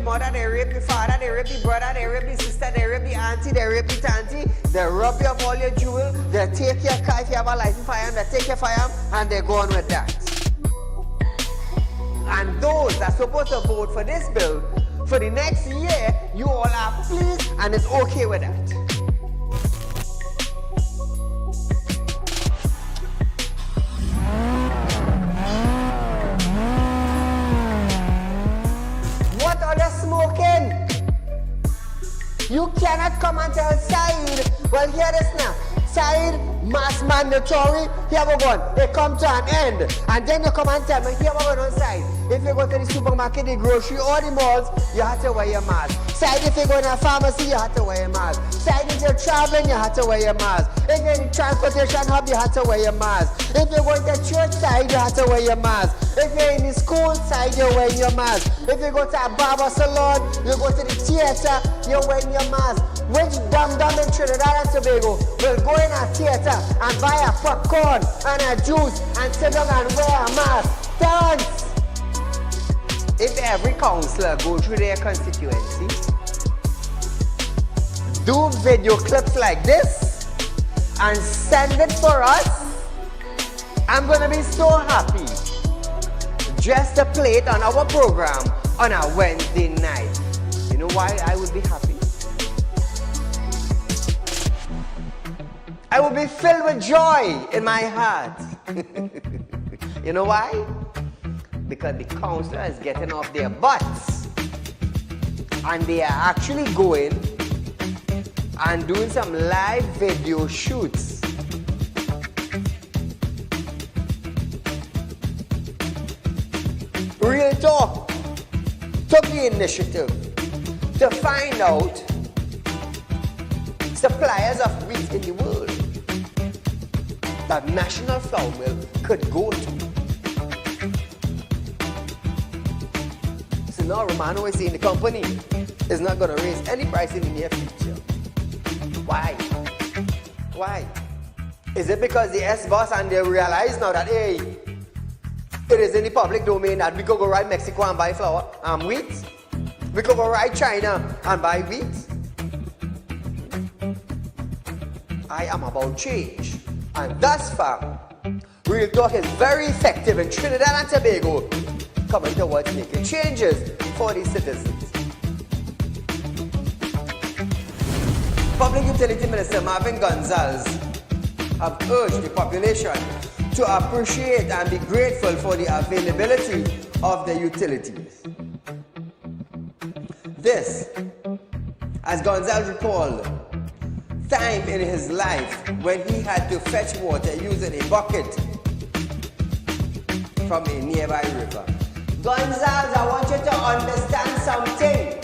mother, they rape the father, they rape the brother, they rape the sister, they rape the auntie, they rape the auntie, they rob you of all your jewel, they take your car if you have a license firearm, they take your firearm, and they go on with that. And those that are supposed to vote for this bill, for the next year, you all are pleased and it's okay with that. What are they smoking? You cannot come and tell Saieed, well, hear this now. Saieed, mass mandatory, here we go. They come to an end. And then you come and tell me, here we go on side. If you go to the supermarket, the grocery, or the malls, you have to wear your mask. Saieed, if you go to a pharmacy, you have to wear your mask. Saieed, if you're traveling, you have to wear your mask. If you're in the transportation hub, you have to wear your mask. If you're going to church side, you have to wear your mask. If you're in the school side, you're wearing your mask. If you go to a barber salon, you go to the theater, you're wearing your mask. Which dum-dum in Trinidad and Tobago will go in a theater and buy a popcorn and a juice and sit down and wear a mask? Thanks! If every councillor go through their constituency, do video clips like this and send it for us, I'm gonna be so happy just to play it on our program on a Wednesday night. You know why I would be happy? I will be filled with joy in my heart. You know why? Because the councillor is getting off their butts and they are actually going and doing some live video shoots. Real Talk took the initiative to find out suppliers of wheat in the world that National Flour Mill could go to. So now Romano is saying the company is not going to raise any price in the near future. Why? Why? Is it because the S-boss and they realize now that, hey, it is in the public domain that we could go right Mexico and buy flour and wheat? We could go right China and buy wheat? I am about change. And thus far, Real Talk is very effective in Trinidad and Tobago, coming towards making changes for the citizens. Public Utility Minister Marvin Gonzalez have urged the population to appreciate and be grateful for the availability of the utilities. This, as Gonzalez recalled, time in his life when he had to fetch water using a bucket from a nearby river. Gonzalez, I want you to understand something.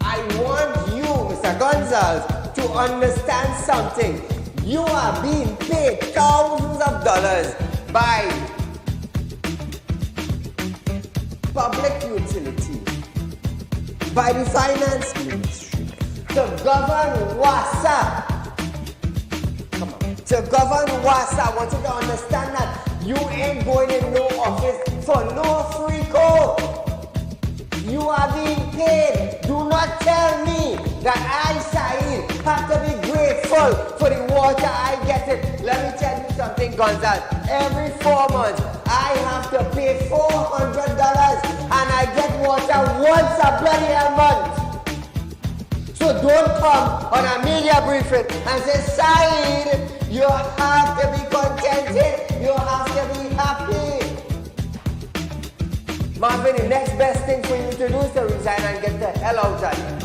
I want you, Mr. Gonzalez, to understand something. You are being paid thousands of dollars by public utility, by the finance ministry, to govern WASA. Come on. To govern WASA, I want you to understand that you ain't going in no office for no free code. You are being paid. Do not tell me that I, Saieed, have to be grateful for the water I get it. Let me tell you something, Gonzalez. Every 4 months, I have to pay $400 and I get water once a bloody month. So don't come on a media briefing and say, Saieed, you have to be contented. You have to be happy. Marvin, the next best thing for you to do is to resign and get the hell out of here.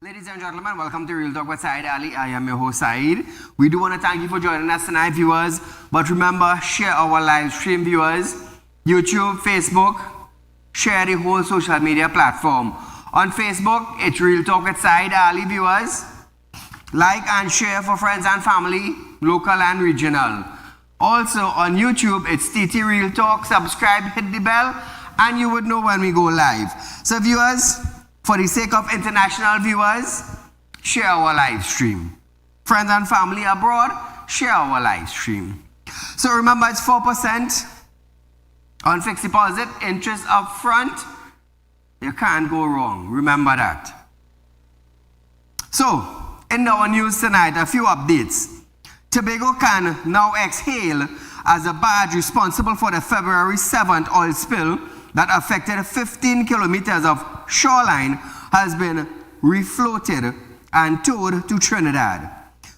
Ladies and gentlemen, welcome to Real Talk with Saieed Ali. I am your host, Saeed. We do want to thank you for joining us tonight, viewers. But remember, share our live stream, viewers. YouTube, Facebook, share the whole social media platform. On Facebook, it's Real Talk with Saieed Ali, viewers. Like and share for friends and family, local and regional. Also, on YouTube, it's TT Real Talk. Subscribe, hit the bell, and you would know when we go live. So, viewers, for the sake of international viewers, share our live stream. Friends and family abroad, share our live stream. So remember, it's 4% on fixed deposit, interest up front. You can't go wrong. Remember that. So, in our news tonight, a few updates. Tobago can now exhale as a barge responsible for the February 7th oil spill that affected 15 kilometers of shoreline has been refloated and towed to Trinidad.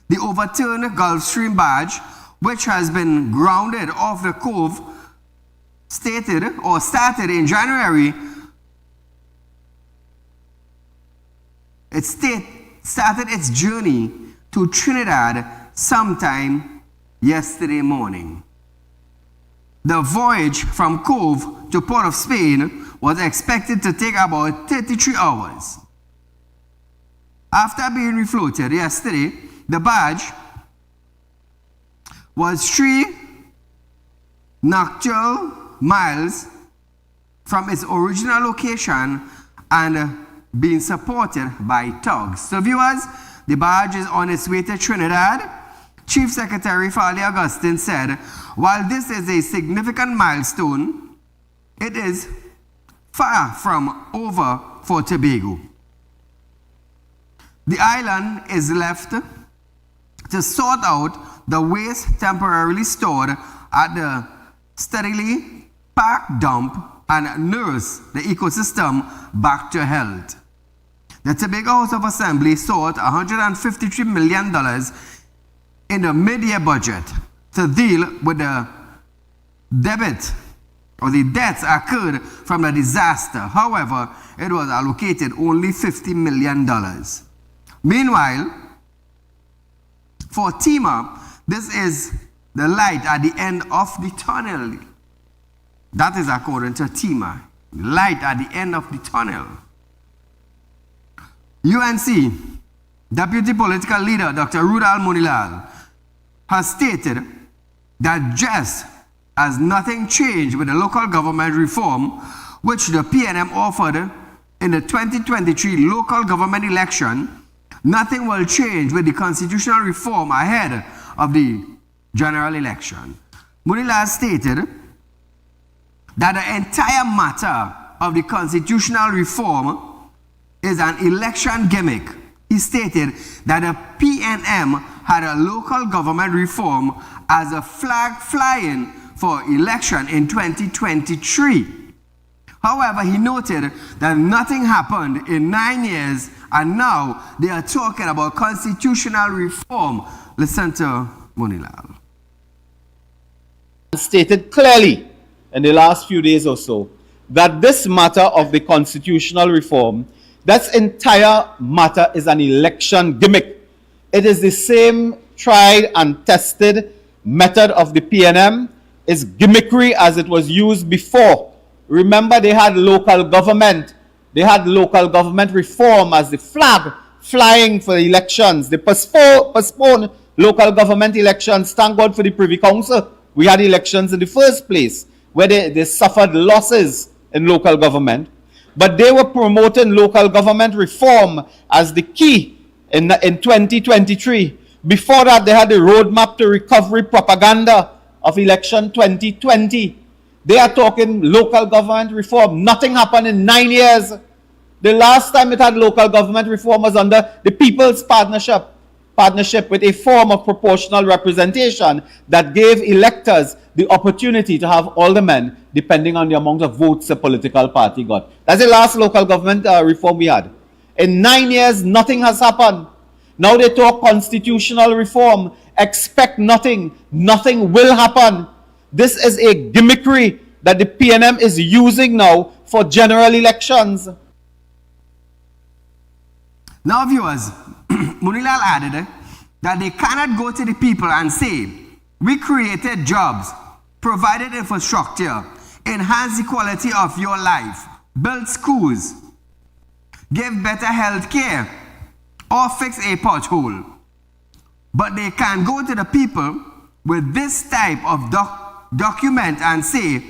The overturned Gulfstream barge, which has been grounded off the cove, started in January. It started its journey to Trinidad sometime yesterday morning. The voyage from Cove to Port of Spain was expected to take about 33 hours. After being refloated yesterday, the barge was 3 nautical miles from its original location and being supported by tugs. So viewers, the barge is on its way to Trinidad. Chief Secretary Farley Augustine said, while this is a significant milestone, it is far from over for Tobago. The island is left to sort out the waste temporarily stored at the steadily packed dump and nurse the ecosystem back to health. The Tobago House of Assembly sought $153 million in the mid-year budget to deal with the debit or the deaths occurred from the disaster. However, it was allocated only $50 million. Meanwhile, for TEMA, this is the light at the end of the tunnel. That is according to TEMA. Light at the end of the tunnel. UNC Deputy Political Leader Dr. Rudal Munilal has stated that just as nothing changed with the local government reform which the PNM offered in the 2023 local government election, nothing will change with the constitutional reform ahead of the general election. Munilal stated that the entire matter of the constitutional reform is an election gimmick. He stated that the PNM had a local government reform as a flag flying for election in 2023. However, he noted that nothing happened in 9 years and now they are talking about constitutional reform. Listen to Munilal. Stated clearly in the last few days or so that this matter of the constitutional reform, that entire matter is an election gimmick. It is the same tried and tested method of the PNM. It's gimmickry as it was used before. Remember, they had local government. They had local government reform as the flag flying for the elections. They postponed local government elections. Thank God for the Privy Council. We had elections in the first place where they suffered losses in local government. But they were promoting local government reform as the key in 2023. Before that, they had the roadmap to recovery propaganda of election 2020. They are talking local government reform. Nothing happened in 9 years. The last time it had local government reform was under the People's Partnership with a form of proportional representation that gave electors the opportunity to have aldermen depending on the amount of votes a political party got. That's the last local government reform we had. In 9 years, nothing has happened. Now they talk constitutional reform. Expect nothing. Nothing will happen. This is a gimmickry that the PNM is using now for general elections. Now, viewers, Munilal added that they cannot go to the people and say, we created jobs, provided infrastructure, enhanced the quality of your life, built schools, gave better health care, or fix a pothole. But they can go to the people with this type of document and say,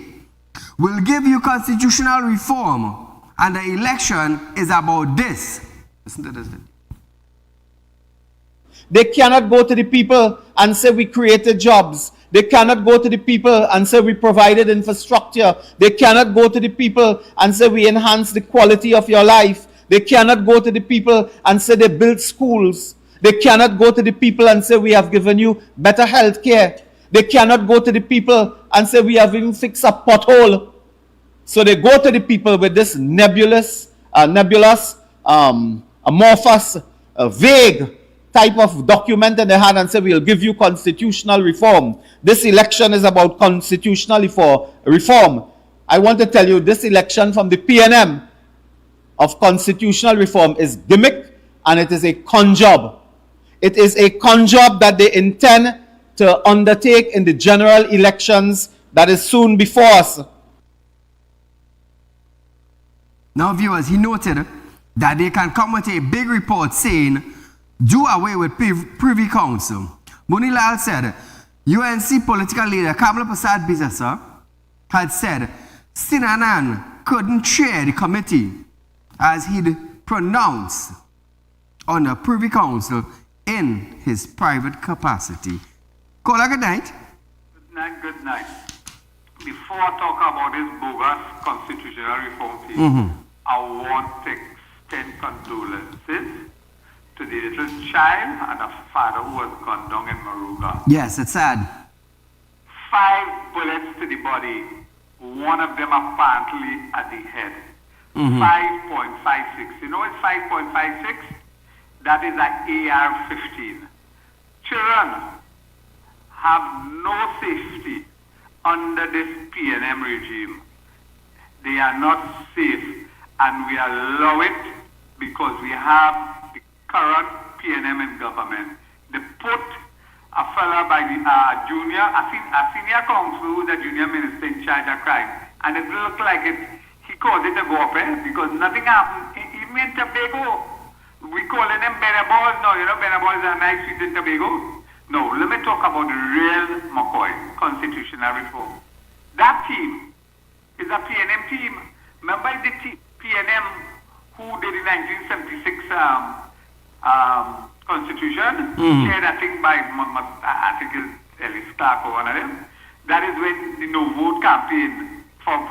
we'll give you constitutional reform and the election is about this. Listen to this. They cannot go to the people and say we created jobs. They cannot go to the people and say we provided infrastructure. They cannot go to the people and say we enhanced the quality of your life. They cannot go to the people and say they built schools. They cannot go to the people and say we have given you better health care. They cannot go to the people and say we have even fixed a pothole. So they go to the people with this nebulous, amorphous, vague type of document in their hand and say we'll give you constitutional reform. This election is about constitutional reform. I want to tell you this election from the PNM of constitutional reform is gimmick and it is a con job. It is a con job that they intend to undertake in the general elections that is soon before us. Now, viewers, he noted that they can come with a big report saying, do away with Privy Council. Munilal said, UNC political leader Kamala Prasad Bisasa had said Sinanan couldn't chair the committee as he'd pronounced on the Privy Council in his private capacity. Caller, good night. Good night, good night. Before I talk about this bogus constitutional reform thing, I want to extend condolences to the little child and the father who was gunned down in Maruga. Yes, it's sad. 5 bullets to the body, one of them apparently at the head. 5.56. You know what's 5.56? That is an AR-15. Children have no safety under this PNM regime. They are not safe, and we allow it because we have the current PNM in government. They put a fella by the a senior counsel who's a junior minister in charge of crime, and it looked like he called it a go because nothing happened. Even in Tobago, we calling them Benabals now. You know, Benabals are nice street in Tobago. No, let me talk about the real McCoy, constitutional reform. That team is a PNM team. Remember the PNM who did the 1976 Constitution, chaired I think by, I think it's Ellis Clark or one of them. That is when the no vote campaign for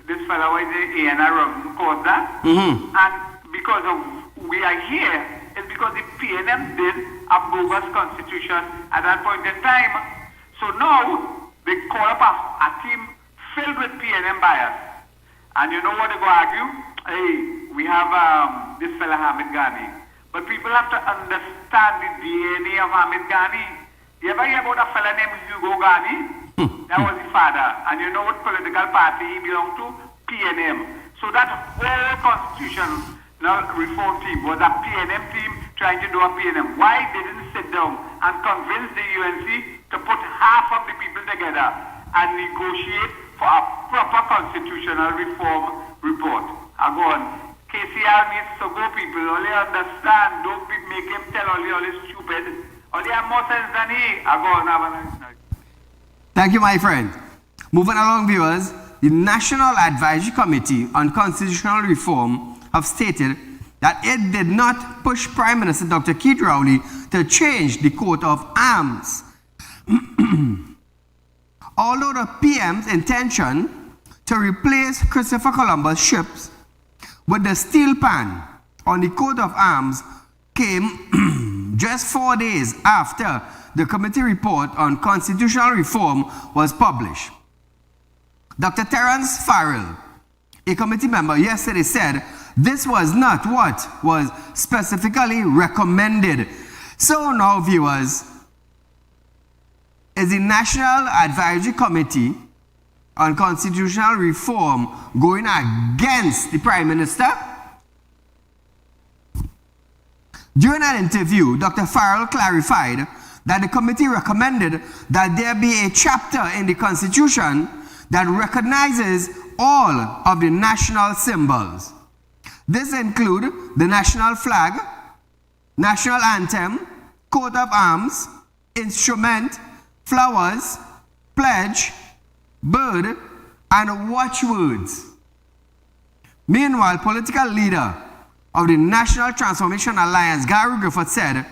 this fellow was the ANR caused that. And because of we are here, it's because the PNM did a bogus constitution at that point in time. So now they call up a team filled with PNM bias. And you know what they go argue? Hey, we have this fella Hamid Ghani. But people have to understand the DNA of Hamid Ghani. You ever hear about a fella named Hugo Ghani? That was his father. And you know what political party he belonged to? PNM. So that whole constitutional reform team was a PNM team trying to do a PNM. Why they didn't sit down and convince the UNC to put half of the people together and negotiate for a proper constitutional reform report? I go on. KCR needs to go, people. Only understand. Don't make him tell all is stupid. Only have more sense than he. I go on. Have a nice night. Thank you, my friend. Moving along, viewers, the National Advisory Committee on Constitutional Reform have stated that it did not push Prime Minister Dr. Keith Rowley to change the coat of arms. Although the PM's intention to replace Christopher Columbus ships with the steel pan on the coat of arms came just 4 days after the committee report on constitutional reform was published. Dr. Terence Farrell, a committee member, yesterday said this was not what was specifically recommended. So now, viewers, is the National Advisory Committee on Constitutional Reform going against the Prime Minister? During an interview, Dr. Farrell clarified that the committee recommended that there be a chapter in the Constitution that recognizes all of the national symbols. This includes the national flag, national anthem, coat of arms, instrument, flowers, pledge, bird, and watchwords. Meanwhile, political leader of the National Transformation Alliance, Gary Griffith, said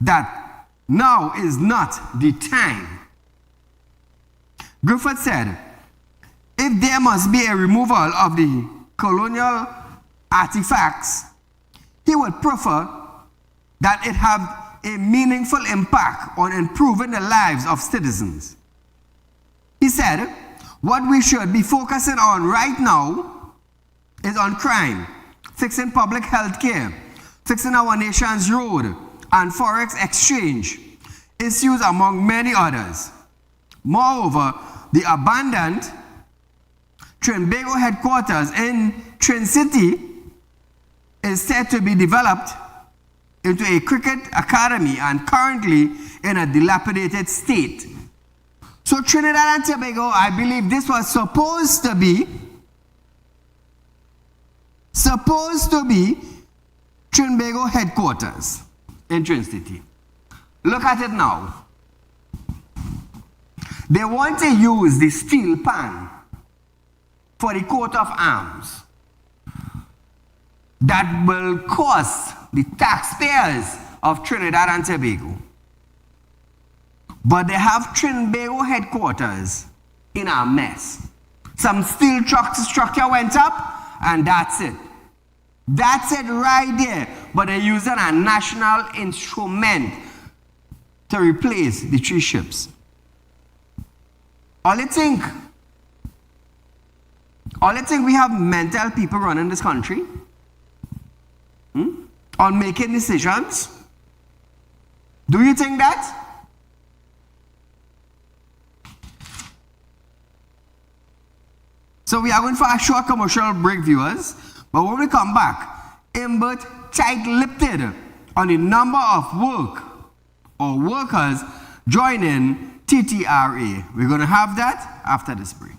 that now is not the time. Griffith said, if there must be a removal of the colonial artifacts, he would prefer that it have a meaningful impact on improving the lives of citizens. He said, what we should be focusing on right now is on crime, fixing public health care, fixing our nation's road and forex exchange, issues among many others. Moreover, the abandoned Trinbago headquarters in Trin City is said to be developed into a cricket academy and currently in a dilapidated state. So Trinidad and Tobago, I believe this was supposed to be Trinbago headquarters in Trin City. Look at it now. They want to use the steel pan for the coat of arms that will cost the taxpayers of Trinidad and Tobago. But they have Trinbago headquarters in a mess. Some steel structure went up, and that's it. That's it right there. But they're using a national instrument to replace the 3 ships. All you think we have mental people running this country? On making decisions? Do you think that? So we are going for a short commercial break, viewers. But when we come back, Imbert tight-lipped on the number of workers joining TTRA. We're going to have that after this break.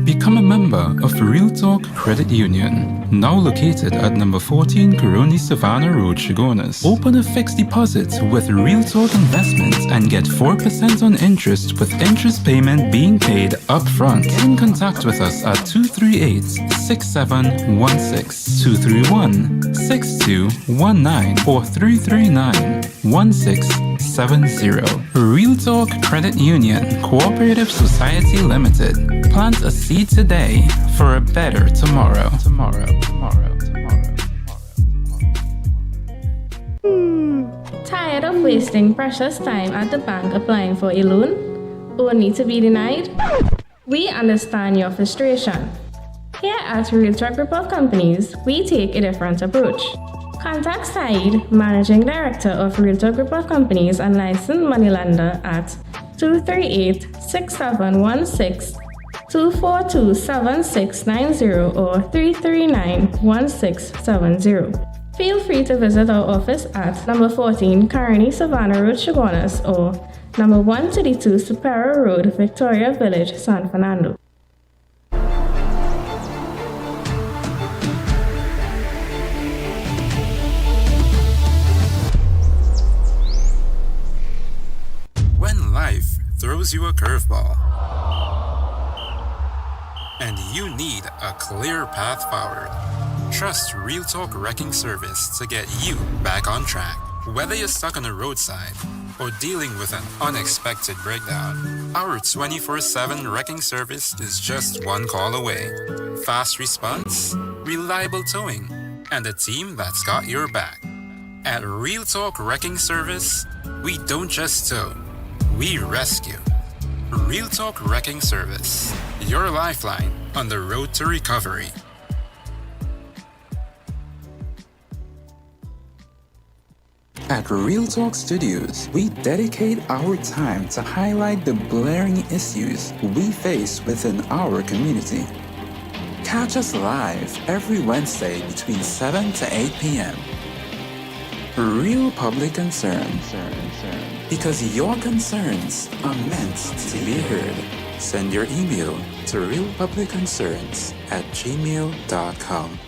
Become a member of Real Talk Credit Union, now located at number 14 Coroni Savannah Road, Chaguanas. Open a fixed deposit with Real Talk Investments and get 4% on interest with interest payment being paid upfront. Get in contact with us at 238-6716, 231-6219 or 339-1670. Real Talk Credit Union, Cooperative Society Limited. Plant a seed today for a better tomorrow. Tired of wasting precious time at the bank applying for a loan, only to be denied? We understand your frustration. Here at Real Talk Report Companies, we take a different approach. Contact Saieed, Managing Director of Real Talk Report Companies and licensed moneylender at 238-6716, 242-7690 or 339-1670. Feel free to visit our office at number 14 Coroni Savannah Road, Chaguanas or number 132 Superior Road, Victoria Village, San Fernando. When life throws you a curveball and you need a clear path forward, trust Real Talk Wrecking Service to get you back on track. Whether you're stuck on the roadside or dealing with an unexpected breakdown, our 24/7 wrecking service is just one call away. Fast response, reliable towing, and a team that's got your back. At Real Talk Wrecking Service, we don't just tow, we rescue. Real Talk Wrecking Service, your lifeline on the road to recovery. At Real Talk Studios, we dedicate our time to highlight the glaring issues we face within our community. Catch us live every Wednesday between 7 to 8 p.m. Real Public Concern. Because your concerns are meant to be heard. Send your email to realpublicconcerns@gmail.com.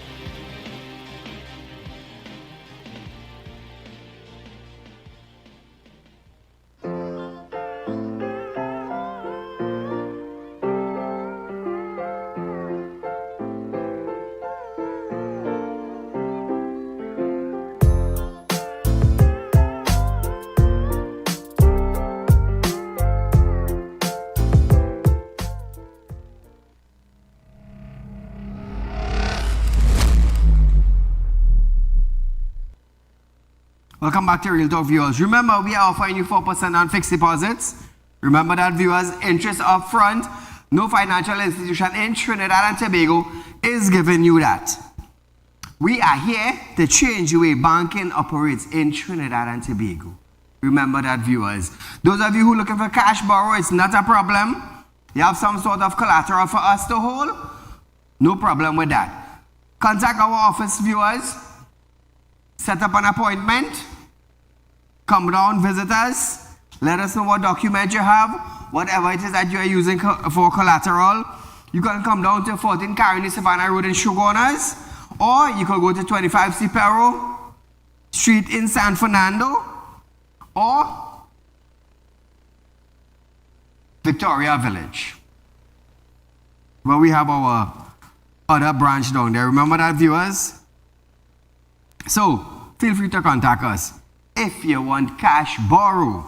Welcome back to Real Talk, viewers. Remember, we are offering you 4% on fixed deposits. Remember that, viewers, interest up front. No financial institution in Trinidad and Tobago is giving you that. We are here to change the way banking operates in Trinidad and Tobago. Remember that, viewers. Those of you who are looking for cash borrow, it's not a problem. You have some sort of collateral for us to hold? No problem with that. Contact our office, viewers. Set up an appointment. Come down, visit us. Let us know what document you have, whatever it is that you are using for collateral. You can come down to 14 Coroni Savannah Road in Chaguanas, or you can go to 25 Superior Street in San Fernando, or Victoria Village, where we have our other branch down there. Remember that, viewers? So, feel free to contact us if you want cash borrow.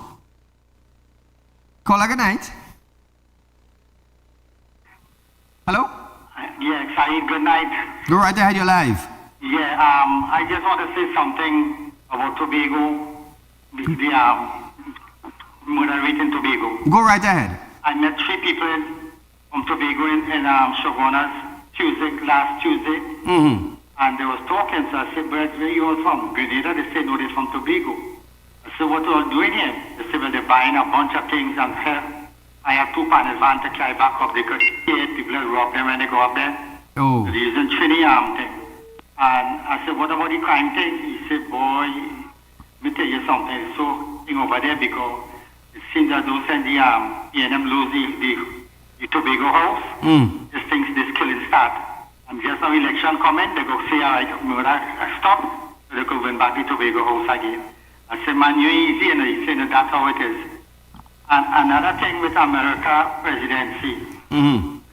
Caller, good night. Hello? Yeah, Saeed, good night. Go right ahead, you're live. Yeah, I just want to say something about Tobago, the murder rate in Tobago. Go right ahead. I met 3 people from Tobago in Chaguanas last Tuesday. Mm-hmm. And they was talking, so I said, "But where you all from?" Grenada. They said, "No, they're from Tobago." I said, "What are you all doing here?" They said, "Well, they buying a bunch of things, and I have 2 panel vans to carry back up. They could hit people and rob them when they go up there. Oh. So they're using Trini arm thing. And I said, what about the crime thing? He said, boy, let me tell you something. It's so thing over there because it seems that those send the E&M lose the Tobago house. This things, this killing start. And just now election coming, they go say, all right, we're gonna stop. So they go win back the Tobago house again. I said, man, you're easy. And he said, no, that's how it is. And another thing with America presidency,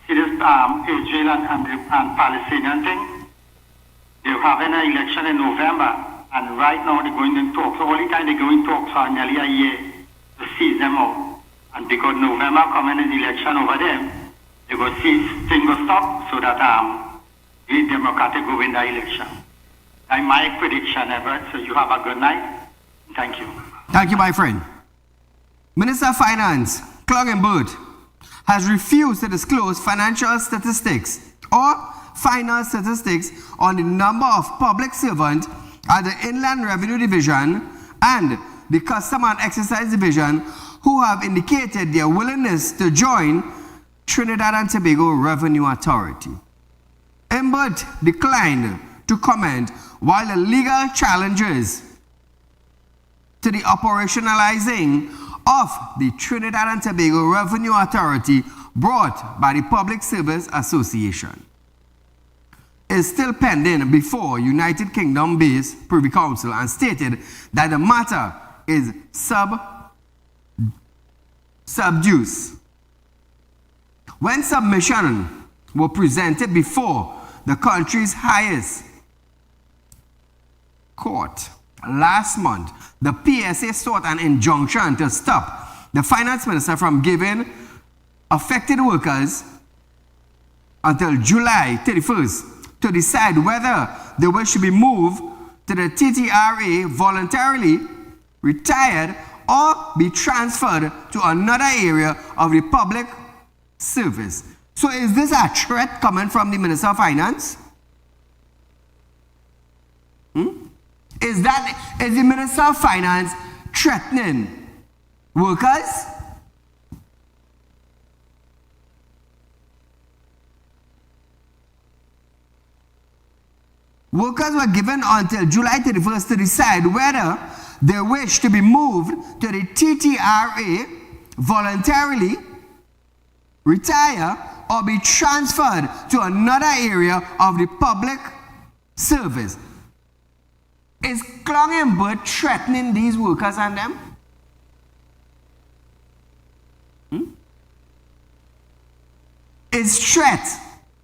see this Israel and Palestinian thing, they're having an election in November, and right now they're going in talks. So all the time they're going talks for nearly a year to seize them out. And because November coming in election over them, they go see things go stop so that the Democratic go win the election. That's my prediction, Everett. So you have a good night. Thank you. Thank you, my friend. Minister of Finance, Clongenberg, has refused to disclose financial statistics or final statistics on the number of public servants at the Inland Revenue Division and the Custom and Excise Division who have indicated their willingness to join Trinidad and Tobago Revenue Authority. Imbert declined to comment while the legal challenges to the operationalizing of the Trinidad and Tobago Revenue Authority brought by the Public Service Association is still pending before United Kingdom-based Privy Council and stated that the matter is sub judice. When submissions were presented before the country's highest court last month, the PSA sought an injunction to stop the finance minister from giving affected workers until July 31st to decide whether they should be moved to the TTRA voluntarily, retired, or be transferred to another area of the public service. So is this a threat coming from the Minister of Finance? Is the Minister of Finance threatening workers? Workers were given until July 31st to decide whether they wish to be moved to the TTRA voluntarily, retire, or be transferred to another area of the public service. Is Clongenberg threatening these workers and them? Is threat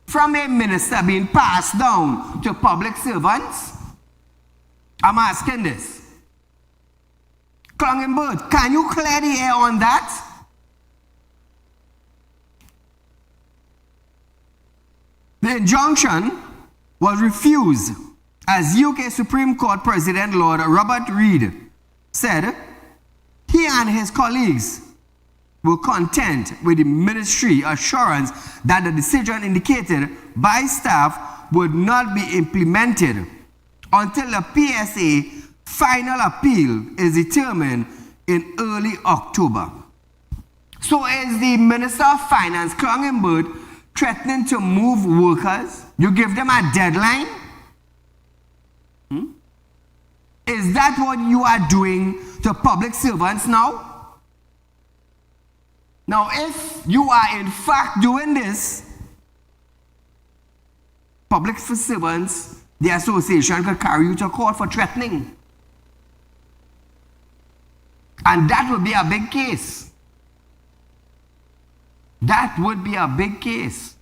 from a minister being passed down to public servants? I'm asking this. Clongenberg, can you clear the air on that? The injunction was refused as UK Supreme Court President Lord Robert Reid said he and his colleagues were content with the ministry assurance that the decision indicated by staff would not be implemented until the PSA final appeal is determined in early October. So is the Minister of Finance, Clongenberg, threatening to move workers? You give them a deadline? Is that what you are doing to public servants now? Now, if you are in fact doing this, public servants, the association could carry you to court for threatening. And that would be a big case. That would be a big case.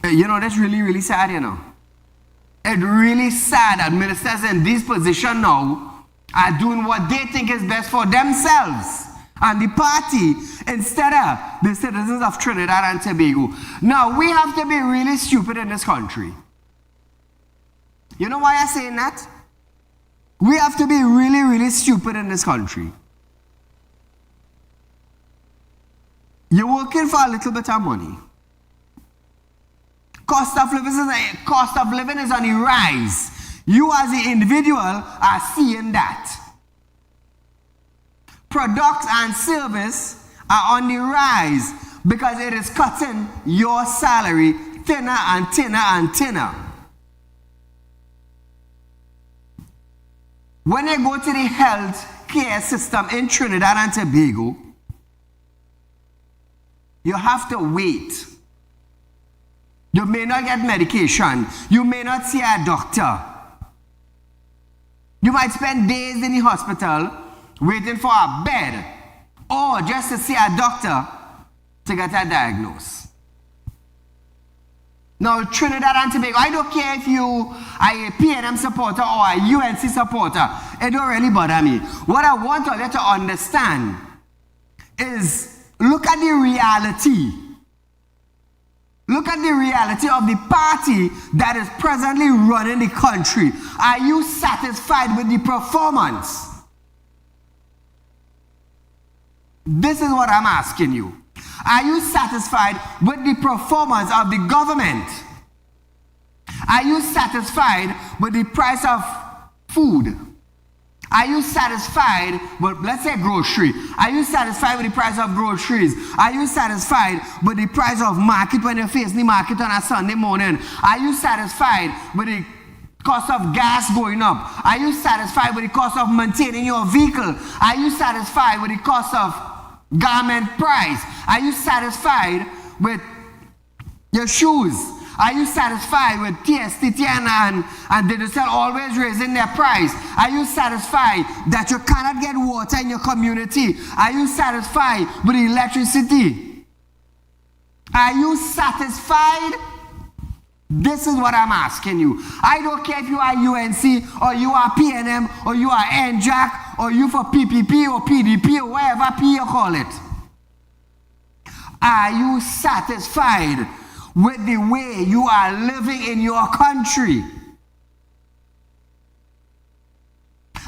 You know, that's really, really sad, you know. It's really sad that ministers in this position now are doing what they think is best for themselves and the party instead of the citizens of Trinidad and Tobago. Now, we have to be really stupid in this country. You know why I'm saying that? We have to be really, really stupid in this country. You're working for a little bit of money. Cost of living is on the rise. You as the individual are seeing that. products and service are on the rise because it is cutting your salary thinner and thinner and thinner. When you go to the health care system in Trinidad and Tobago, you have to wait. You may not get medication. You may not see a doctor. You might spend days in the hospital waiting for a bed or just to see a doctor to get a diagnosis. Now, Trinidad and Tobago, I don't care if you are a PNM supporter or a UNC supporter. It don't really bother me. What I want you to understand is look at the reality. Look at the reality of the party that is presently running the country. Are you satisfied with the performance? This is what I'm asking you. Are you satisfied with the performance of the government? Are you satisfied with the price of food? Are you satisfied with, let's say, grocery? Are you satisfied with the price of groceries? Are you satisfied with the price of market when you're facing the market on a Sunday morning? Are you satisfied with the cost of gas going up? Are you satisfied with the cost of maintaining your vehicle? Are you satisfied with the cost of garment price? Are you satisfied with your shoes? Are you satisfied with TSTTN and Digicel always raising their price? Are you satisfied that you cannot get water in your community? Are you satisfied with electricity? Are you satisfied? This is what I'm asking you. I don't care if you are UNC or you are PNM or you are NJAC or you for PPP or PDP or whatever P you call it. Are you satisfied with the way you are living in your country?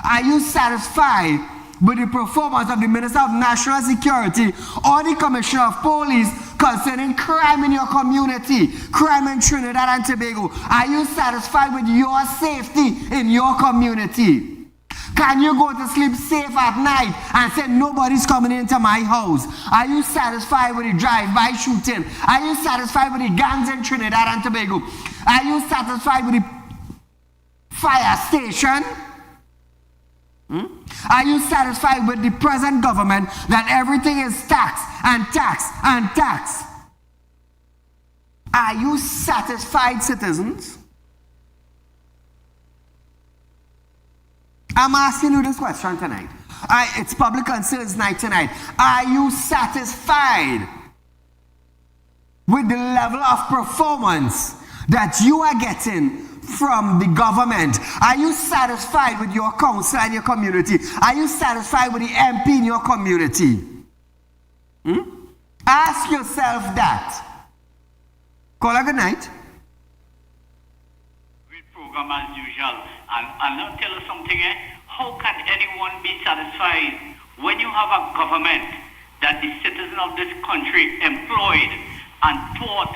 Are you satisfied with the performance of the Minister of National Security or the Commissioner of Police concerning crime in your community, crime in Trinidad and Tobago? Are you satisfied with your safety in your community? Can you go to sleep safe at night and say nobody's coming into my house? Are you satisfied with the drive-by shooting? Are you satisfied with the gangs in Trinidad and Tobago? Are you satisfied with the fire station? Are you satisfied with the present government that everything is tax and tax and tax? Are you satisfied, citizens? I'm asking you this question tonight. It's Public Concerns Night tonight. Are you satisfied with the level of performance that you are getting from the government? Are you satisfied with your council and your community? Are you satisfied with the MP in your community? Ask yourself that. Call a good night. Great program as usual. And I'll tell you something, how can anyone be satisfied when you have a government that the citizens of this country employed and thought,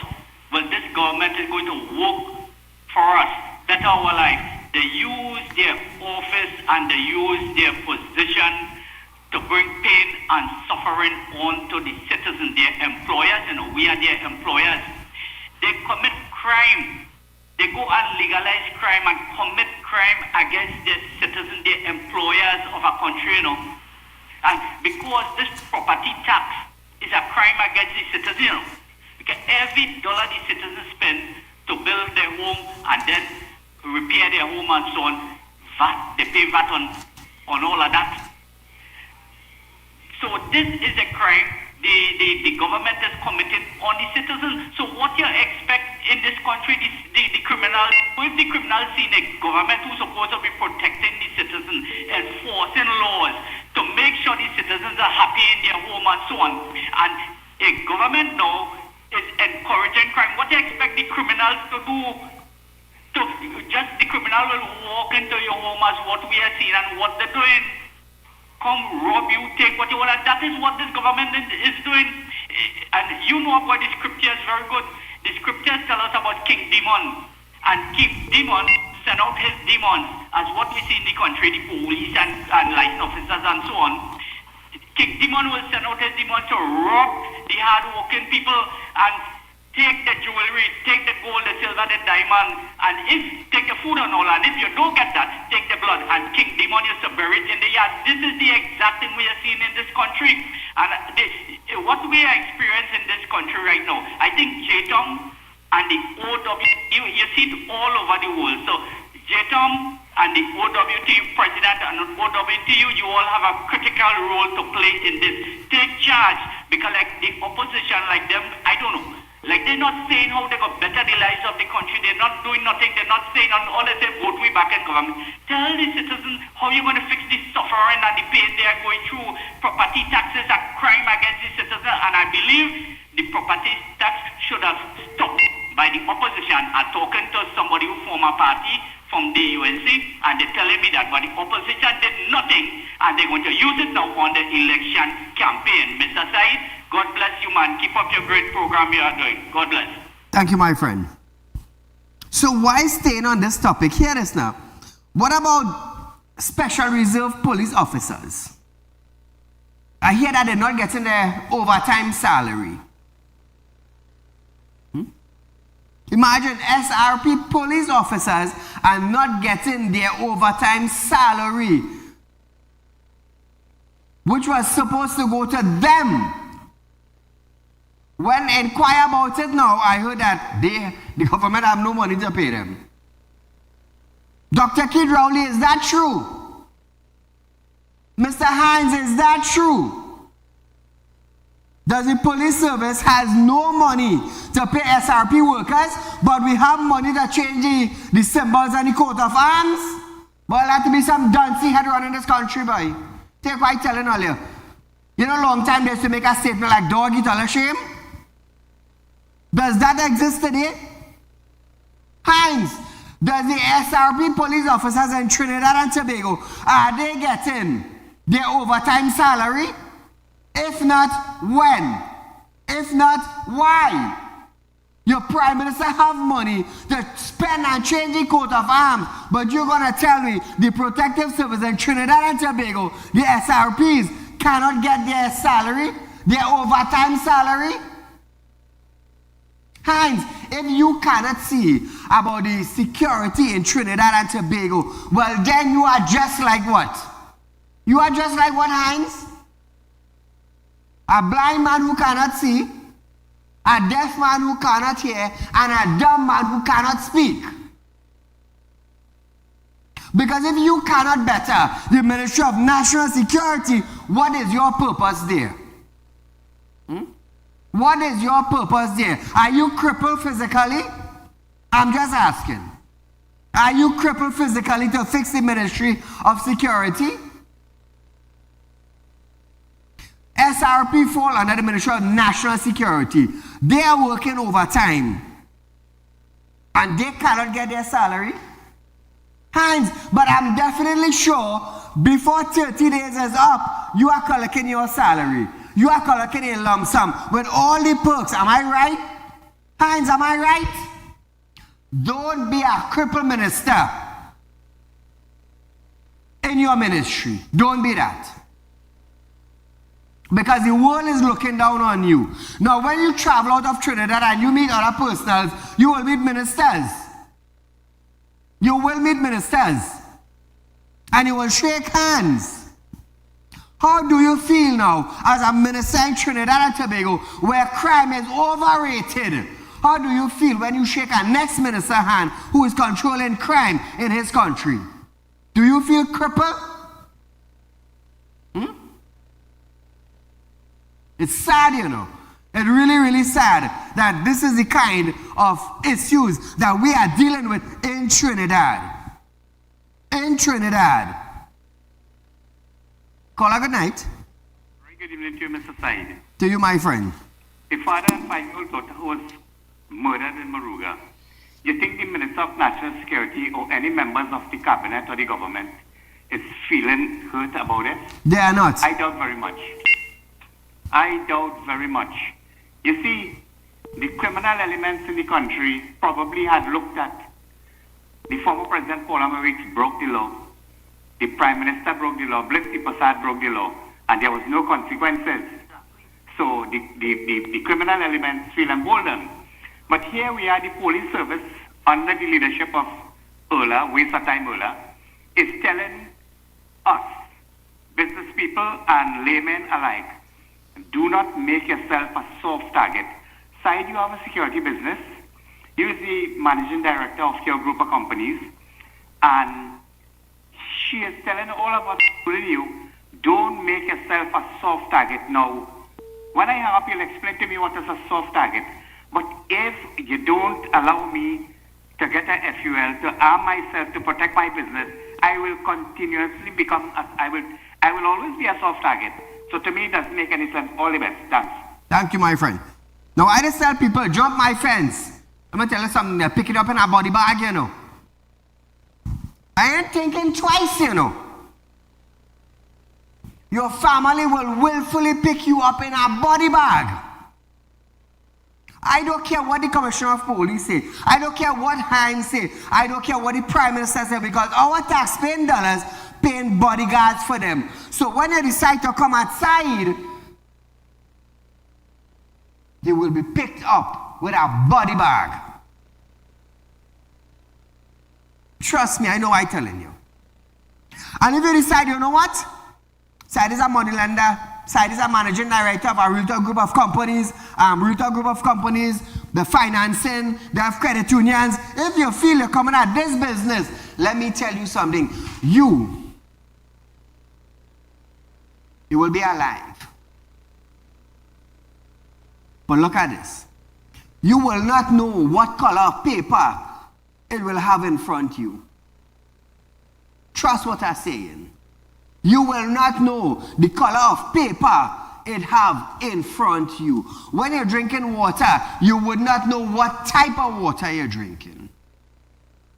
well, this government is going to work for us, better our life. They use their office and they use their position to bring pain and suffering on to the citizens, their employers, we are their employers. They commit crime. They go and legalize crime and commit crime against their citizens, their employers of a country, And because this property tax is a crime against the citizen, because every dollar the citizens spend to build their home and then repair their home and so on, VAT, they pay VAT on all of that. So this is a crime the government is committing on the citizens. So what you expect in this country, the criminals, if the criminals see a government who's supposed to be protecting the citizens, enforcing laws to make sure the citizens are happy in their home and so on, and a government now is encouraging crime, what do you expect the criminals to do? The criminal will walk into your home as what we are seeing and what they're doing. Come rob you, take what you want, and that is what this government is doing. And you know about the scriptures very good. The scriptures tell us about King Demon. And King Demon sent out his demons, as what we see in the country, the police and licensed officers and so on. King Demon will send out his demons to rob the hard-working people and take the jewelry, take the gold, the silver, the diamond, and take the food and all. And if you don't get that, take the blood. And King Demon used to bury it in the yard. This is the exact thing we are seeing in this country. And what we are experiencing in this country right now, I think JTOM and the OW, you see it all over the world. So JTOM and the OWT president and OWTU, you all have a critical role to play in this. Take charge, because like the opposition, like them, I don't know. Like they're not saying how they got better the lives of the country. They're not doing nothing. They're not saying all they say, vote we back in government. Tell the citizens how you're going to fix the suffering and the pain they are going through. Property taxes are crime against the citizens, and I believe the property tax should have stopped by the opposition. I'm talking to somebody who formed a party from the UNC, and they're telling me that, but the opposition did nothing, and they're going to use it now on the election campaign. Mr. Said, God bless you, man. Keep up your great program you are doing. God bless. Thank you, my friend. So why staying on this topic? Hear this now. What about special reserve police officers? I hear that they're not getting their overtime salary. Imagine SRP police officers are not getting their overtime salary, which was supposed to go to them. When inquire about it now, I heard that the government have no money to pay them. Dr. Kid Rowley, is that true? Mr. Hines, is that true? Does the police service has no money to pay SRP workers, but we have money to change the symbols and the coat of arms? Well, there have to be some duncy head running this country, boy. Take what I'm telling all you. You know, long time they used to make a statement like, dog eat all the shame. Does that exist today? Hines, does the SRP police officers in Trinidad and Tobago, are they getting their overtime salary? If not, when? If not, why? Your prime minister have money to spend and change the coat of arms, but you're going to tell me the protective service in Trinidad and Tobago, the SRPs, cannot get their salary, their overtime salary? Hines, if you cannot see about the security in Trinidad and Tobago, well then you are just like what? You are just like what, Hines? A blind man who cannot see, a deaf man who cannot hear, and a dumb man who cannot speak. Because if you cannot better the Ministry of National Security, what is your purpose there? What is your purpose there? Are you crippled physically? I'm just asking. Are you crippled physically to fix the Ministry of Security? SRP fall under the Ministry of National Security. They are working overtime. And they cannot get their salary. Hines, but I'm definitely sure before 30 days is up, you are collecting your salary. You are collecting a lump sum with all the perks. Am I right? Hines, am I right? Don't be a crippled minister in your ministry. Don't be that. Because the world is looking down on you. Now, when you travel out of Trinidad and you meet other personals, you will meet ministers. You will meet ministers. And you will shake hands. How do you feel now as a minister in Trinidad and Tobago where crime is overrated? How do you feel when you shake a next minister's hand who is controlling crime in his country? Do you feel crippled? It's sad, you know. It's really, really sad that this is the kind of issues that we are dealing with in Trinidad. In Trinidad. Caller, good night. Very good evening to you, Mr. Said. To you, my friend. A father and 5-year-old daughter who was murdered in Maruga. You think the Minister of National Security or any members of the cabinet or the government is feeling hurt about it? They are not. I doubt very much. I doubt very much. You see, the criminal elements in the country probably had looked at the former President Paul Weeks broke the law. The Prime Minister broke the law. Blipti Prasad broke the law. and there was no consequences. So the criminal elements feel emboldened. But here we are, the police service, under the leadership of Ola, Waysatime Ola, is telling us, business people and laymen alike, do not make yourself a soft target. Saieed, you have a security business. You is the managing director of your group of companies, and she is telling all of us, including you, don't make yourself a soft target. Now, when I hang up, you'll explain to me what is a soft target. But if you don't allow me to get a FUL, to arm myself, to protect my business, I will continuously become, I will always be a soft target. So to me, it doesn't make any sense. All the best. Thanks. Thank you, my friend. Now, I just tell people, jump my fence. I'm going to tell you something, they'll pick it up in a body bag, you know. I ain't thinking twice, you know. Your family will willfully pick you up in a body bag. I don't care what the commissioner of police say. I don't care what Hines say. I don't care what the prime minister say, because our taxpaying dollars paying bodyguards for them. So when they decide to come outside, they will be picked up with a body bag. Trust me, I know I'm telling you. And if you decide, you know what? Saieed is a money lender. Saieed is a managing director of a Realtalk group of companies. Realtalk group of companies, the financing, they have credit unions. If you feel you're coming at this business, let me tell you something. You will be alive. But look at this. You will not know what color of paper it will have in front of you. Trust what I'm saying. You will not know the color of paper it have in front of you. When you're drinking water, you would not know what type of water you're drinking.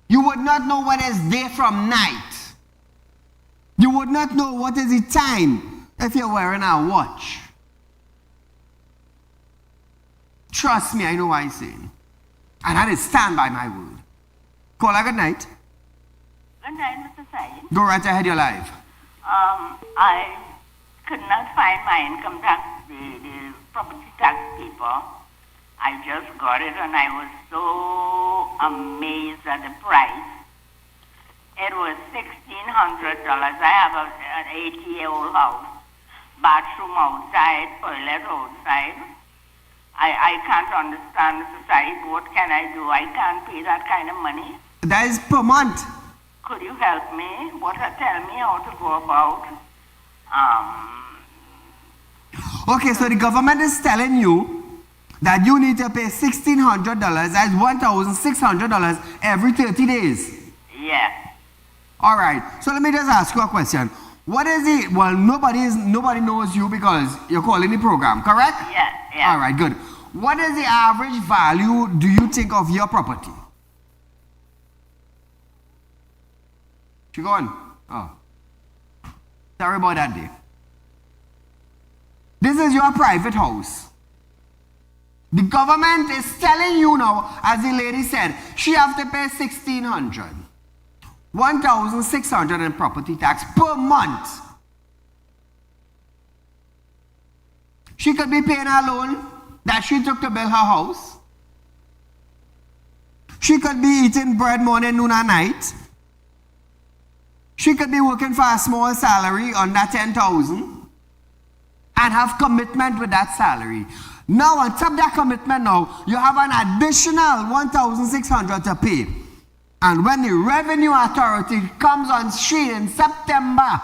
You would not know what is day from night. You would not know what is the time if you're wearing a watch. Trust me, I know what I'm saying. And I stand by my word. Caller, good night. Good night, Mr. Saieed. Go right ahead, you're live. I could not find my income tax, the property tax people. I just got it and I was so amazed at the price. It was $1,600. I have an 80-year-old house, bathroom outside, toilet outside. I can't understand, Mr. Saieed. What can I do? I can't pay that kind of money. That is per month. Could you help me? Tell me how to go about? Okay, so the government is telling you that you need to pay $1,600, that's $1,600 every 30 days. Yeah. All right, so let me just ask you a question. What is it? Well, nobody knows you because you're calling the program, correct? Yeah. All right, good. What is the average value, do you think, of your property? She gone? Oh. Sorry about that day. This is your private house. The government is telling you now, as the lady said, she have to pay $1,600. $1,600 in property tax per month. She could be paying a loan that she took to build her house. She could be eating bread morning, noon, and night. She could be working for a small salary on that $10,000 and have commitment with that salary. Now, on top of that commitment now, you have an additional $1,600 to pay. And when the Revenue Authority comes on stream in September,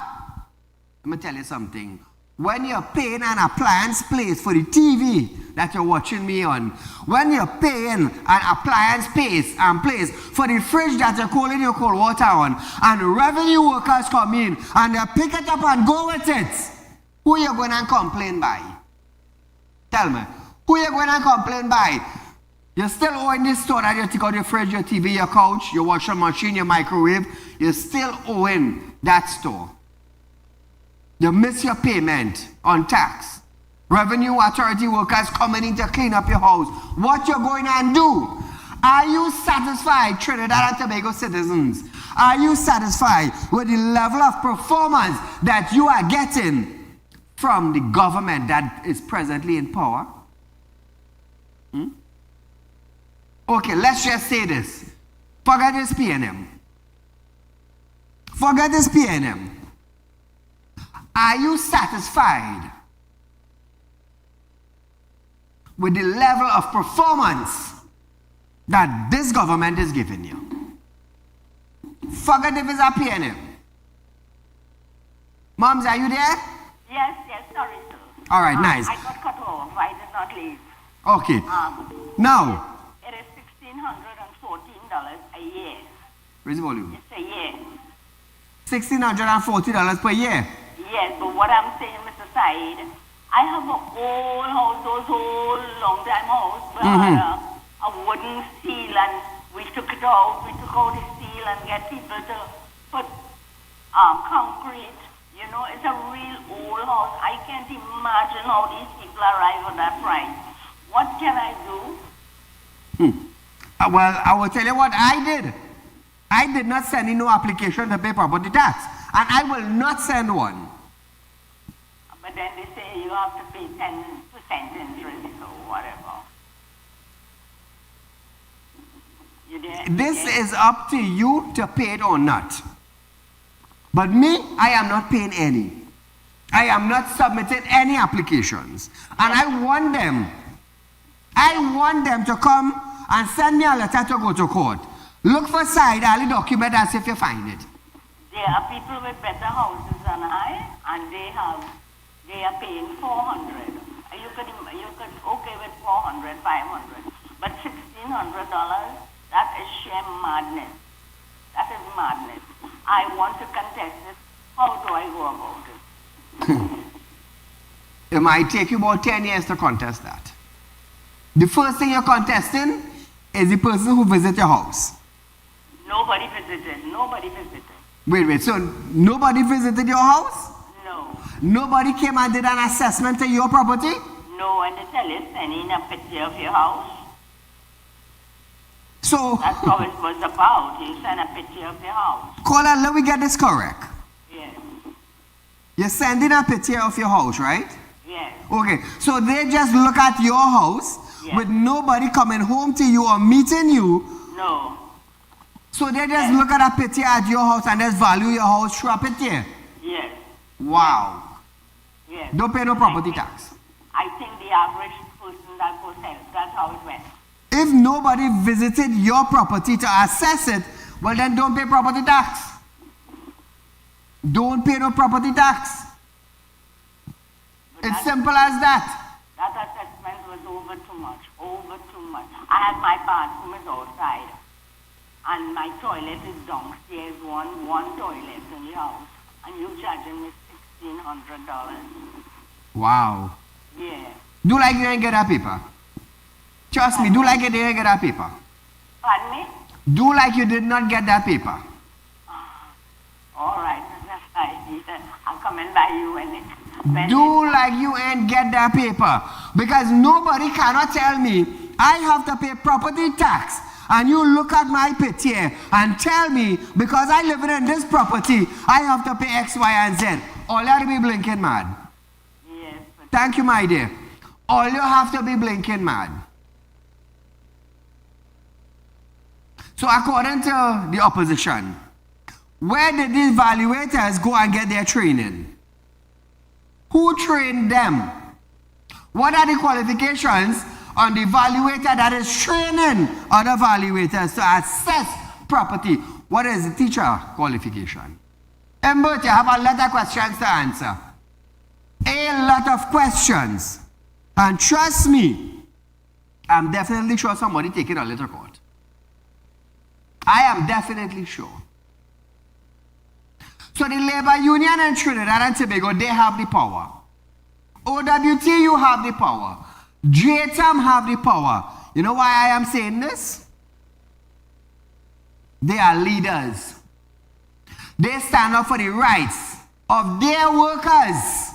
let me tell you something. When you're paying an appliance place for the TV that you're watching me on, when you're paying an appliance place for the fridge that you're cooling your cold water on, and revenue workers come in and they pick it up and go with it, who you going to complain by? Tell me, who you going to complain by? You're still owing this store that you take out your fridge, your TV, your couch, your washing machine, your microwave. You're still owing that store. You miss your payment on tax. Revenue Authority workers coming in to clean up your house. What you going to do? Are you satisfied, Trinidad and Tobago citizens? Are you satisfied with the level of performance that you are getting from the government that is presently in power? Okay, let's just say this. Forget this PNM. Forget this PNM. Are you satisfied with the level of performance that this government is giving you? Forget if it's a PNM. Moms, are you there? Yes, sorry, sir. All right, nice. I got cut off. I did not leave. Okay. Now, it is $1,614 a year. raise the volume. It's a year. $1,640 per year. Yes, but what I'm saying, Mr. Saeed, I have an old house, those old long time house, but had a wooden seal, and we took it out. We took out the seal and get people to put concrete. You know, it's a real old house. I can't imagine how these people arrive at that price. What can I do? Well, I will tell you what I did. I did not send in no application to pay property tax, and I will not send one. But then they say you have to pay 10% interest or whatever. This is up to you to pay it or not. But me, I am not paying any. I am not submitting any applications. And I want them to come and send me a letter to go to court. Look for Saieed Ali document and see if you find it. There are people with better houses than I, and they are paying $400. You could okay with 400, 500, but $1,600. That is sheer madness. That is madness. I want to contest this. How do I go about it? It might take you about 10 years to contest that. The first thing you're contesting is the person who visited your house. Nobody visited. Wait. So nobody visited your house? No. Nobody came and did an assessment to your property? No, and they tell you sending a picture of your house. So that's how it was about. You send a picture of your house. Caller, let me get this correct. Yes. You're sending a picture of your house, right? Yes. Okay, so they just look at your house with nobody coming home to you or meeting you. No. So they just look at a picture at your house and just value your house through a picture? Yes. Wow. Yes. Don't pay no property tax. I think the average person that goes there, that's how it went. If nobody visited your property to assess it, well then don't pay property tax. Don't pay no property tax. It's simple as that. That assessment was over too much. I had my bathroom is outside, and my toilet is downstairs, one toilet in the house, and you charging me $1,600. Wow. Yeah. Do like you ain't get that paper. Trust me, do like you didn't get that paper. Pardon me? Do like you did not get that paper. All right. I'm coming by you when do like you ain't get that paper. Because nobody cannot tell me I have to pay property tax. And you look at my picture and tell me because I live in this property, I have to pay X, Y, and Z. All you have to be blinking mad. Yes. Thank you, my dear. All you have to be blinking mad. So according to the opposition, where did these evaluators go and get their training? Who trained them? What are the qualifications on the evaluator that is training other evaluators to assess property? What is the teacher qualification? Embert, you have a lot of questions to answer. A lot of questions. And trust me, I'm definitely sure somebody taking a little court. I am definitely sure. So the labor union in Trinidad and Tobago, they have the power. OWTU have the power. JTAM have the power. You know why I am saying this? They are leaders. They stand up for the rights of their workers.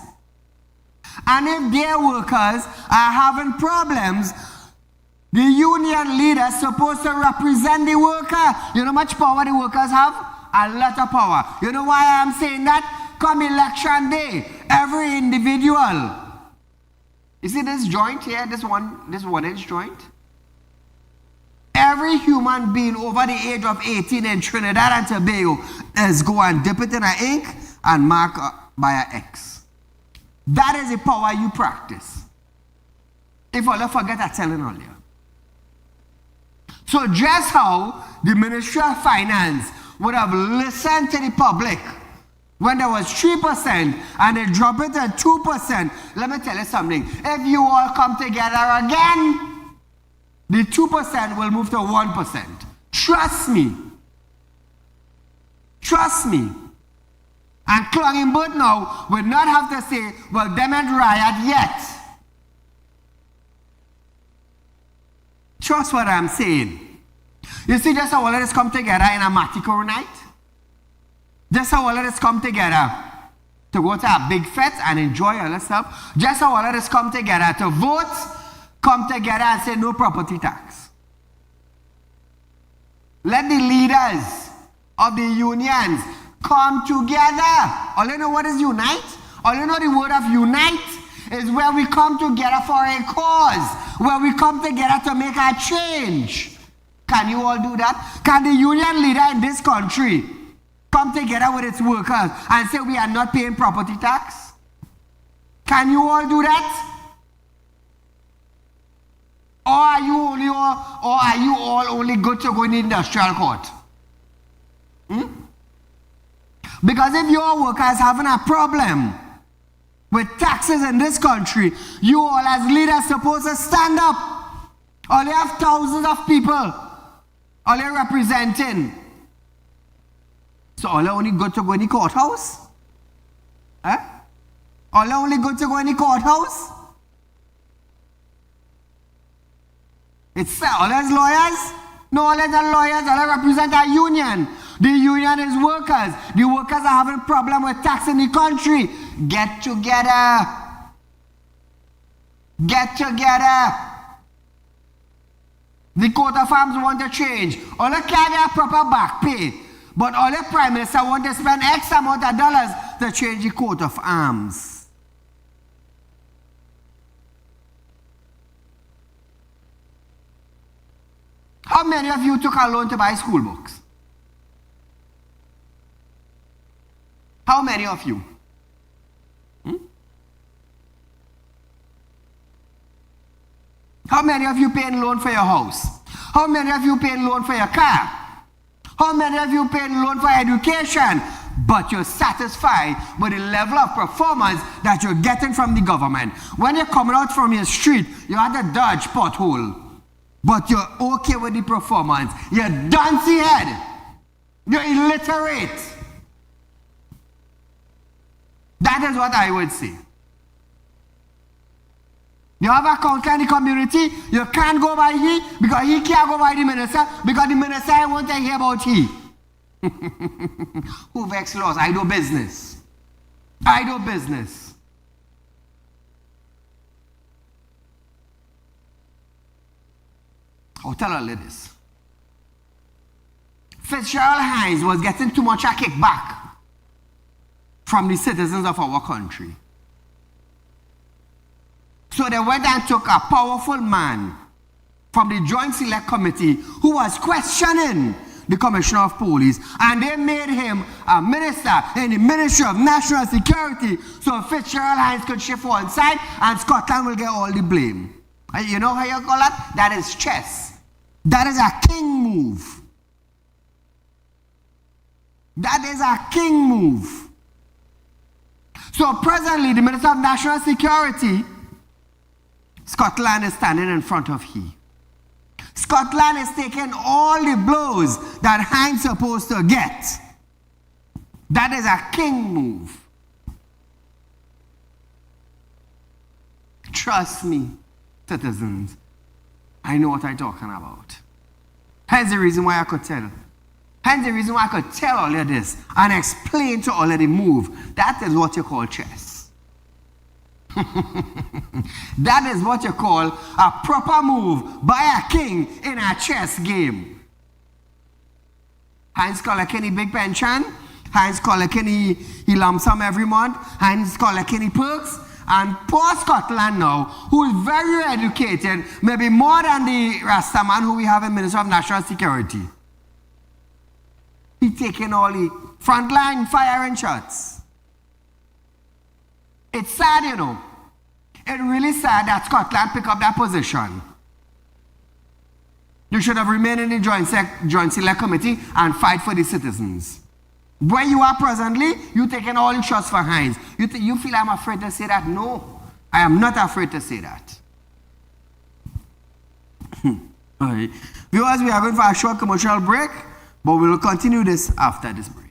And if their workers are having problems, the union leader is supposed to represent the worker. You know how much power the workers have? A lot of power. You know why I'm saying that? Come election day, every individual. You see this joint here, this 1-inch joint? Every human being over the age of 18 in Trinidad and Tobago is go and dip it in an ink and mark by an X. That is the power you practice. If all you forget, I'm telling all you. So just how the Ministry of Finance would have listened to the public when there was 3% and they drop it at 2%, let me tell you something. If you all come together again, the 2% will move to 1%. Trust me. Trust me. And Clungingboat now will not have to say, well, them ain't riot yet. Trust what I'm saying. You see just how all of this come together in a Matiko night? Just how all of this come together to go to a big fete and enjoy all this stuff. Just how all of this come together to vote, come together and say no property tax. Let the leaders of the unions come together. All you know what is unite? All you know the word of unite is where we come together for a cause, where we come together to make a change. Can you all do that? Can the union leader in this country come together with its workers and say we are not paying property tax? Can you all do that? Or are you all only good to go in the industrial court? Because if your workers having a problem with taxes in this country, you all as leaders supposed to stand up. All you have thousands of people, all you're representing. So all you only good to go in the courthouse? Eh? All you only good to go in the courthouse? It's all as lawyers? No, all as lawyers, all I represent a union. The union is workers. The workers are having a problem with tax in the country. Get together. Get together. The coat of arms want to change. All you can't get proper back pay. But all the prime minister want to spend X amount of dollars to change the coat of arms. How many of you took a loan to buy school books? How many of you? How many of you paying loan for your house? How many of you paying loan for your car? How many of you paying loan for education? But you're satisfied with the level of performance that you're getting from the government. When you're coming out from your street, you have to dodge pothole. But you're okay with the performance. You're dancey head. You're illiterate. That is what I would say. You have a counselor in the community, you can't go by he because he can't go by the minister because the minister won't hear about he. Who vex laws? I do business. I do business. I'll tell all of this. Fitzgerald Hines was getting too much a kickback from the citizens of our country. So they went and took a powerful man from the Joint Select Committee who was questioning the Commissioner of Police, and they made him a minister in the Ministry of National Security so Fitzgerald Hines could shift one side and Scotland will get all the blame. And you know how you call that? That is chess. That is a king move. That is a king move. So presently, the Minister of National Security, Scotland is standing in front of he. Scotland is taking all the blows that Hines supposed to get. That is a king move. Trust me, citizens, I know what I'm talking about. Hence the reason why I could tell. Hence the reason why I could tell all of this and explain to all of the move. That is what you call chess. That is what you call a proper move by a king in a chess game. Hines collect any big pension. Heinz collecting he lump sum every month. Heinz collecting he perks. And poor Scotland now, who is very educated, maybe more than the Rastaman who we have in Minister of National Security. He taking all the frontline firing shots. It's sad, you know. It's really sad that Scotland pick up that position. You should have remained in the Joint Select Committee and fight for the citizens. Where you are presently, you're taking all the shots for Heinz. You feel I'm afraid to say that? No, I am not afraid to say that. Right. Viewers, we are going for a short commercial break, but we will continue this after this break.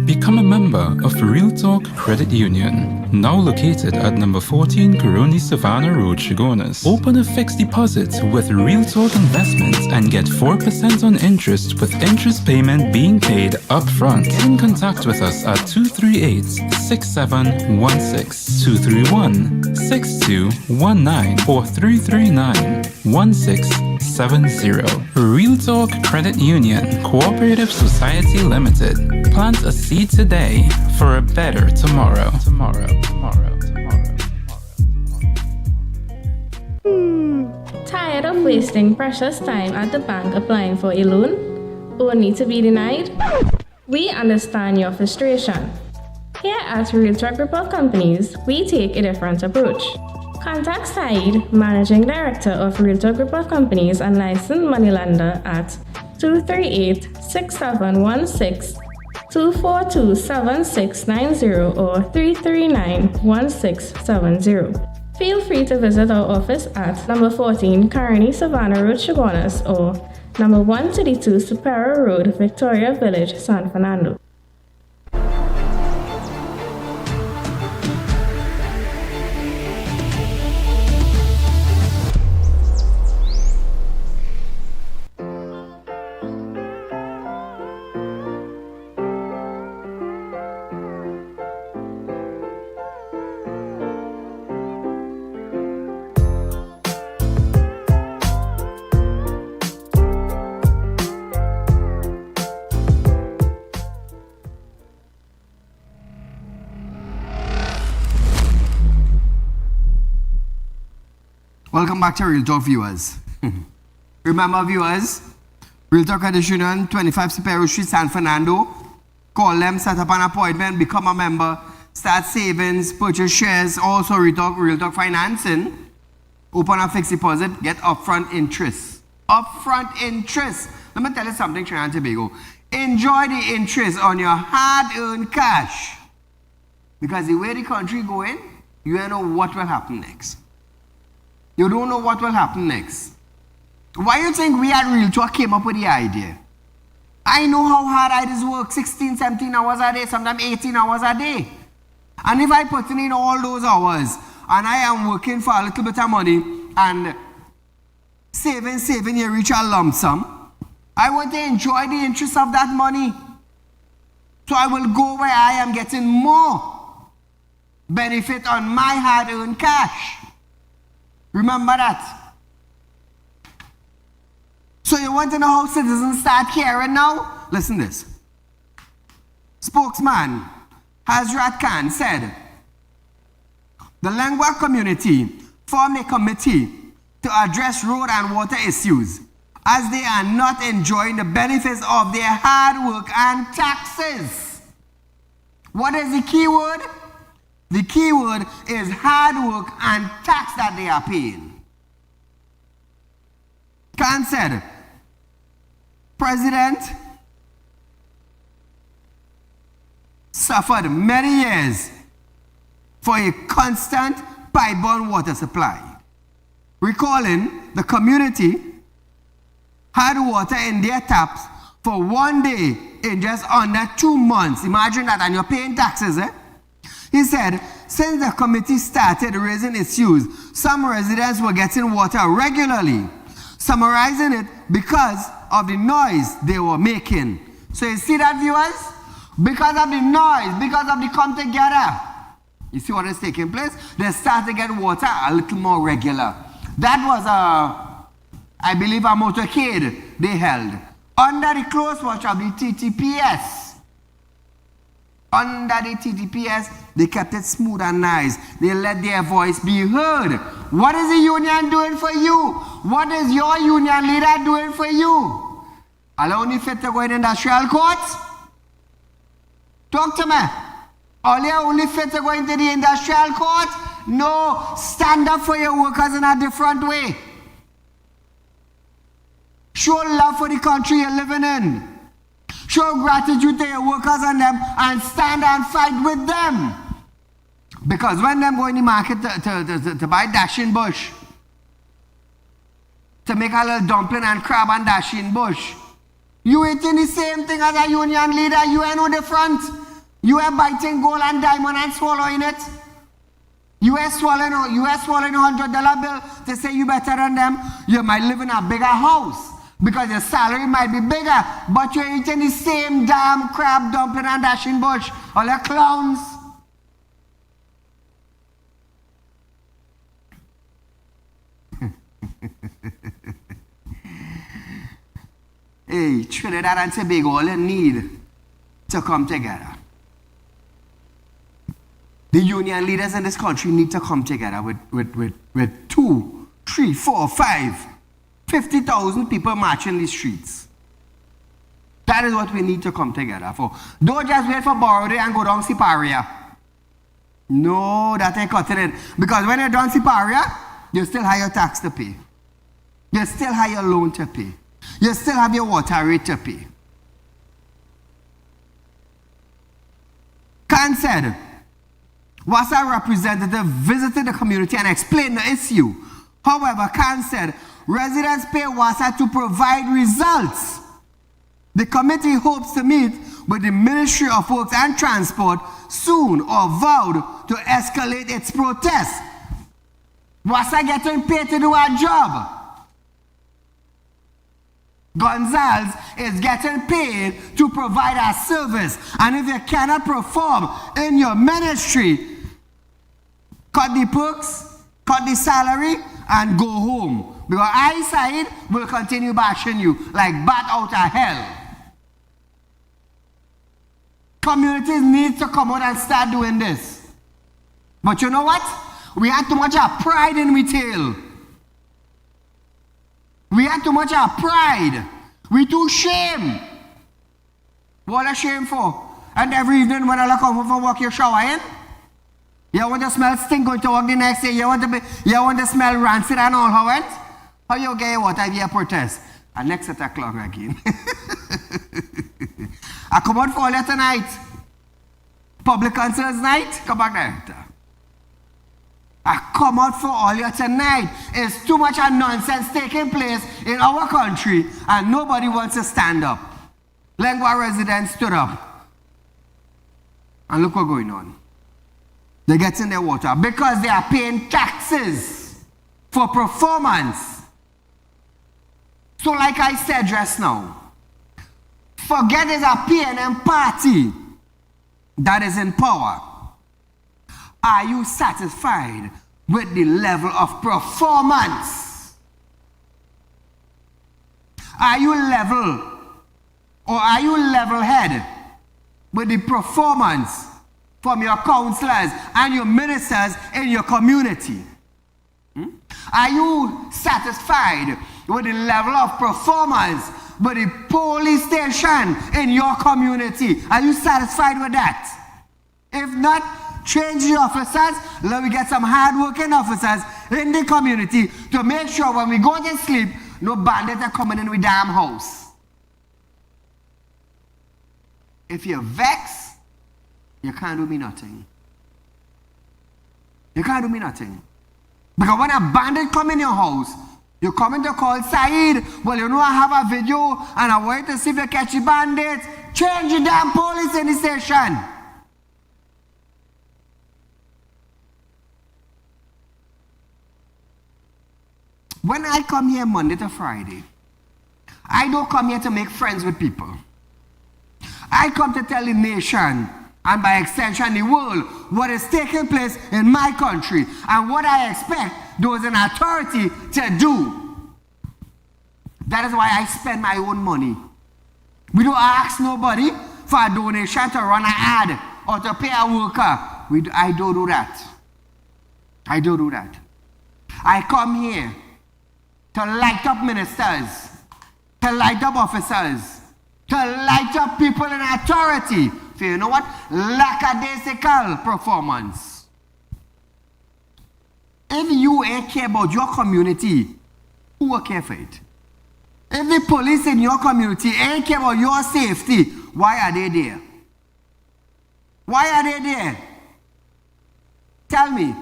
Become a member of Real Talk Credit Union, now located at number 14 Coroni Savannah Road, Chagonas. Open a fixed deposit with Real Talk Investments and get 4% on interest with interest payment being paid up front. Get in contact with us at 238-6716, 231-6219 or 339-1670. Real Talk Credit Union, Cooperative Society Limited. Plant a seed today for a better tomorrow. Tired of wasting precious time at the bank applying for a loan, only to be denied? We understand your frustration. Here at Realtor Group of Companies, we take a different approach. Contact Saieed, Managing Director of Realtor Group of Companies and licensed moneylender at 238-6716, 242-7690 or 339-1670. Feel free to visit our office at number 14 Coroni Savannah Road, Chagonas or number 132 Superior Road, Victoria Village, San Fernando. Welcome back to Real Talk, viewers. Remember, viewers, Real Talk Credit Union, 25 Superior Street, San Fernando. Call them, set up an appointment, become a member, start savings, purchase shares, also Real Talk financing. Open a fixed deposit, get upfront interest. Upfront interest. Let me tell you something, Trinidad and Tobago. Enjoy the interest on your hard-earned cash. Because the way the country going, you don't know what will happen next. You don't know what will happen next. Why you think we at Real Talk came up with the idea? I know how hard I just work, 16, 17 hours a day, sometimes 18 hours a day. And if I put in all those hours, and I am working for a little bit of money, and saving, you reach a lump sum, I want to enjoy the interest of that money. So I will go where I am getting more benefit on my hard-earned cash. Remember that. So you want to know how citizens start caring now? Listen to this. Spokesman Hazrat Khan said, the Lengua community formed a committee to address road and water issues as they are not enjoying the benefits of their hard work and taxes. What is the key word? The key word is hard work and tax that they are paying. Khan said, President suffered many years for a constant pipe-borne water supply. Recalling the community had water in their taps for 1 day in just under 2 months. Imagine that, and you're paying taxes, eh? He said, since the committee started raising issues, some residents were getting water regularly, summarizing it because of the noise they were making. So you see that, viewers? Because of the noise, because of the come together. You see what is taking place? They start to get water a little more regular. That was I believe, a motorcade they held under the close watch of the TTPS. Under the TTPS, they kept it smooth and nice. They let their voice be heard. What is the union doing for you? What is your union leader doing for you? Are only fit to go in industrial court? Talk to me. Are you only fit to go into the industrial court? No. Stand up for your workers in a different way. Show love for the country you're living in. Show gratitude to your workers and them, and stand and fight with them. Because when them go in the market to buy dashing bush, to make a little dumpling and crab and dashing bush, you eating the same thing as a union leader. You ain't no different. You are biting gold and diamond and swallowing it. You are swallowing $100 bill to say you better than them. You might live in a bigger house because your salary might be bigger, but you're eating the same damn crab, dumpling, and dashing bush. All the clowns. Hey, Trinidad and Tobago, all you need to come together. The union leaders in this country need to come together with 2, 3, 4, 5, 50,000 people marching the streets. That is what we need to come together for. Don't just wait for Borrowday and go down Siparia. No, that ain't cutting it. Because when you're down Siparia, you still have your tax to pay. You still have your loan to pay. You still have your water rate to pay. Khan said, WASA representative visited the community and explained the issue. However, Khan said, residents pay WASA to provide results. The committee hopes to meet with the Ministry of Works and Transport soon or vowed to escalate its protest. WASA getting paid to do our job. Gonzalez is getting paid to provide a service. And if you cannot perform in your ministry, cut the perks, cut the salary, and go home. Because I, Saieed, will continue bashing you like bat out of hell. Communities need to come out and start doing this. But you know what? We have too much of pride in we tail. We have too much of pride. We too shame. What a shame for? And every evening when I come home from work, you shower in? You want to smell stink going to work the next day? You want to smell rancid and all how it? How you get what I hear protest? And next at o'clock again. I come out for all that tonight. Public concerts night, come back there. I come out for all you tonight. It's too much of nonsense taking place in our country and nobody wants to stand up. Lengua residents stood up. And look what's going on. They're getting their water because they are paying taxes for performance. So like I said just now, forget it's a PNM party that is in power. Are you satisfied with the level of performance? Are you level or are you level-headed with the performance from your councillors and your ministers in your community? Are you satisfied with the level of performance with the police station in your community? Are you satisfied with that? If not, change the officers. Let me get some hard-working officers in the community to make sure when we go to sleep, no bandits are coming in with damn house. If you're vexed, you can't do me nothing. You can't do me nothing. Because when a bandit come in your house, you come in to call Saieed. Well, you know I have a video and I wait to see if you catch the bandits. Change the damn police in the station. When I come here Monday to Friday, I don't come here to make friends with people. I come to tell the nation, and by extension the world, what is taking place in my country and what I expect those in authority to do. That is why I spend my own money. We don't ask nobody for a donation to run an ad or to pay a worker. I don't do that. I don't do that. I come here to light up ministers, to light up officers, to light up people in authority. So you know what? Lackadaisical performance. If you ain't care about your community, who will care for it? If the police in your community ain't care about your safety, why are they there? Why are they there? Tell me.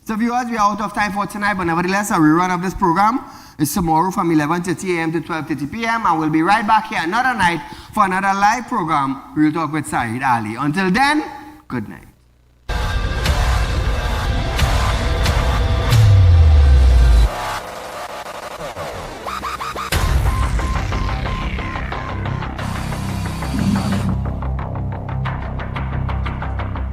So viewers, we are out of time for tonight, but nevertheless, a rerun of this program is tomorrow from 11:30 a.m. to 12:30 p.m. and we'll be right back here another night for another live program, Real Talk with Saieed Ali. Until then, good night.